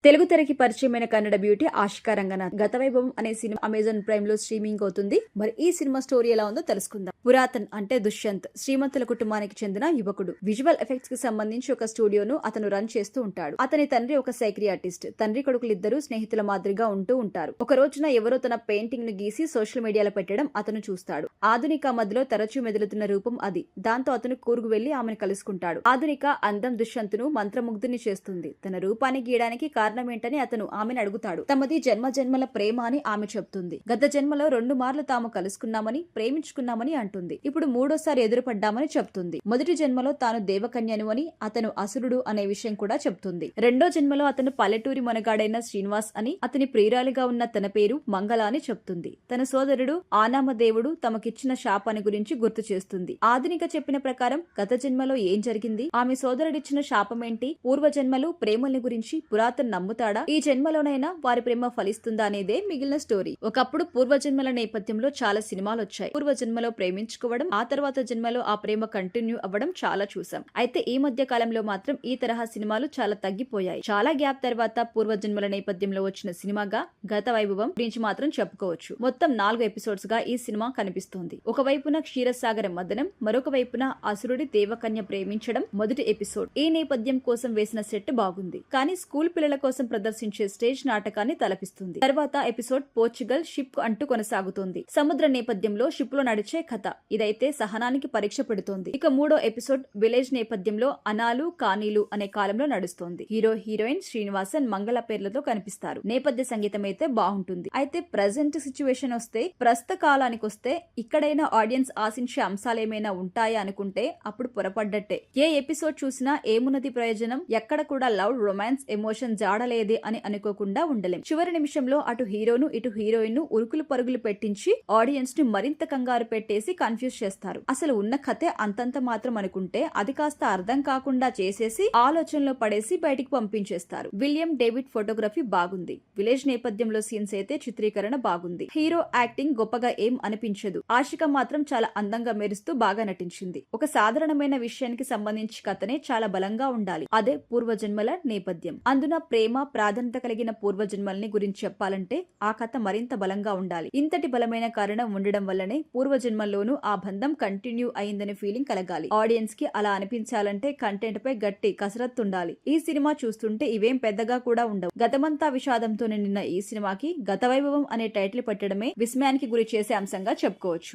తెలుగు తెరకి పరిచయమైన కన్నడ బ్యూటీ ఆశికా రంగనాథ్. గత వైభవం అనే సినిమా అమెజాన్ ప్రైమ్ లో స్ట్రీమింగ్ అవుతుంది. మరి ఈ సినిమా స్టోరీ ఎలా ఉందో తెలుసుకుందాం. పురాతన్ అంటే దుష్యంత్ శ్రీమంతుల కుటుంబానికి చెందిన యువకుడు. విజువల్ ఎఫెక్ట్స్ కి సంబంధించి ఒక స్టూడియోను అతను రన్ చేస్తూ ఉంటాడు. అతని తండ్రి ఒక సైక్రియాటిస్ట్. తండ్రి కొడుకులిద్దరూ స్నేహితుల మాదిరిగా ఉంటూ ఉంటారు. ఒక రోజున ఎవరో తన పెయింటింగ్ ను గీసి సోషల్ మీడియాలో పెట్టడం అతను చూస్తాడు. ఆధునిక మధ్యలో తరచూ మెదులుతున్న రూపం అది. దాంతో అతను కూరుగు వెళ్లి ఆమెను కలుసుకుంటాడు. ఆధునిక అందం దుష్యంతును మంత్రముగ్ధుని చేస్తుంది. తన రూపాన్ని గీయడానికి కారణమేంటని అతను ఆమెను అడుగుతాడు. తమది జన్మ జన్మల ప్రేమ అని ఆమె చెప్తుంది. గత జన్మలో 2 మార్లు తాము కలుసుకున్నామని, ప్రేమించుకున్నామని అంటుంది. ఇప్పుడు 3వ సారి ఎదురుపడ్డామని చెప్తుంది. మొదటి జన్మలో తాను దేవకన్యను అని, అతను అసురుడు అనే విషయం కూడా చెప్తుంది. 2వ జన్మలో అతను పల్లెటూరి మనగాడైన శ్రీనివాస్ అని, అతని ప్రియురాలిగా ఉన్న తన పేరు మంగళ అని చెప్తుంది. తన సోదరుడు ఆనామదేవుడు తమకిచ్చిన శాపాన్ని గురించి గుర్తు చేస్తుంది. ఆధునిక చెప్పిన ప్రకారం గత జన్మలో ఏం జరిగింది, ఆమె సోదరుడిచ్చిన శాపమేంటి, పూర్వజన్మలు ప్రేమల్ని గురించి పురాతన్ నమ్ముతాడా, ఈ జన్మలోనైనా వారి ప్రేమ ఫలిస్తుందా అనేదే మిగిలిన స్టోరీ. ఒకప్పుడు పూర్వజన్మల నేపథ్యంలో చాలా సినిమాలు వచ్చాయి. పూర్వజన్మలో ప్రేమించుకోవడం, ఆ తర్వాత జన్మలో ఆ ప్రేమ కంటిన్యూ అవ్వడం చాలా చూసాం. అయితే ఈ మధ్య కాలంలో మాత్రం ఈ తరహా సినిమాలు చాలా తగ్గిపోయాయి. చాలా గ్యాప్ తర్వాత పూర్వజన్మల నేపథ్యంలో వచ్చిన సినిమాగా గత వైభవం గురించి మాత్రం చెప్పుకోవచ్చు. మొత్తం 4 ఎపిసోడ్స్ గా ఈ సినిమా కనిపిస్తోంది. ఒకవైపున క్షీరసాగర మదనం, మరొక వైపున అసురుడి దేవకన్య ప్రేమించడం మొదటి ఎపిసోడ్. ఈ నేపథ్యం కోసం వేసిన సెట్ బాగుంది, కానీ స్కూల్ పిల్లల కోసం ప్రదర్శించే స్టేజ్ నాటకాన్ని తలపిస్తుంది. తర్వాత ఎపిసోడ్ పోర్చుగల్ షిప్ అంటూ కొనసాగుతుంది. సముద్ర నేపథ్యంలో షిప్ లో నడిచే కథ. ఇదైతే సహనానికి పరీక్ష పెడుతోంది. ఇక 3వ ఎపిసోడ్ విలేజ్ నేపథ్యంలో అనాలు కానీలు అనే కాలంలో నడుస్తోంది. హీరో హీరోయిన్ శ్రీనివాసన్ మంగళ పేర్లతో కనిపిస్తారు. నేపథ్య సంగీతం అయితే బాగుంటుంది. అయితే ప్రజెంట్ సిచ్యువేషన్ వస్తే, ప్రస్తుత కాలానికి వస్తే ఇక్కడైనా ఆడియన్స్ ఆశించే అంశాలేమైనా ఉంటాయా అనుకుంటే అప్పుడు పొరపడ్డట్టే. ఏ ఎపిసోడ్ చూసినా ఏమున్నది ప్రయోజనం, ఎక్కడ కూడా లవ్, రొమాన్స్, ఎమోషన్ జాడలేదే అని అనుకోకుండా ఉండలేం. చివరి నిమిషంలో అటు హీరోను ఇటు హీరోయిన్ ను ఉరుకులు పరుగులు పెట్టించి ఆడియన్స్ ని మరింత కంగారు పెట్టేసి కన్ఫ్యూజ్ చేస్తారు. అసలు ఉన్న కథే అంతంత మాత్రం అనుకుంటే అది కాస్త అర్థం కాకుండా చేసేసి ఆలోచనలో పడేసి బయటికి పంపించేస్తారు. విలియం డేవిడ్ ఫోటోగ్రఫీ బాగుంది. విలేజ్ నేపథ్యంలో సీన్స్ అయితే చిత్రీకరణ బాగుంది. హీరో యాక్టింగ్ గొప్పగా ఏం అనిపించదు. ఆశిక మాత్రం చాలా అందంగా మెరుస్తూ బాగా నటించింది. ఒక సాధారణమైన విషయానికి సంబంధించి కథనే చాలా బలంగా ఉండాలి. అదే పూర్వజన్మల నేపథ్యం. అందున ప్రేమ, ప్రాధాన్యత కలిగిన పూర్వజన్మల్ని గురించి చెప్పాలంటే ఆ కథ మరింత బలంగా ఉండాలి. ఇంతటి బలమైన కారణం ఉండడం వల్లనే పూర్వజన్మల్లోనూ ఆ బంధం కంటిన్యూ అయిందనే ఫీలింగ్ కలగాలి. ఆడియన్స్ కి అలా అనిపించాలంటే కంటెంట్ పై గట్టి కసరత్తు ఉండాలి. ఈ సినిమా చూస్తుంటే ఇవేం పెద్దగా కూడా ఉండవు. గతమంతా విషాదంతో నిండిన ఈ సినిమాకి గత వైభవం అనే టైటిల్ పెట్టడమే విస్మయానికి గురి చేసే అంశంగా చెప్పుకోవచ్చు.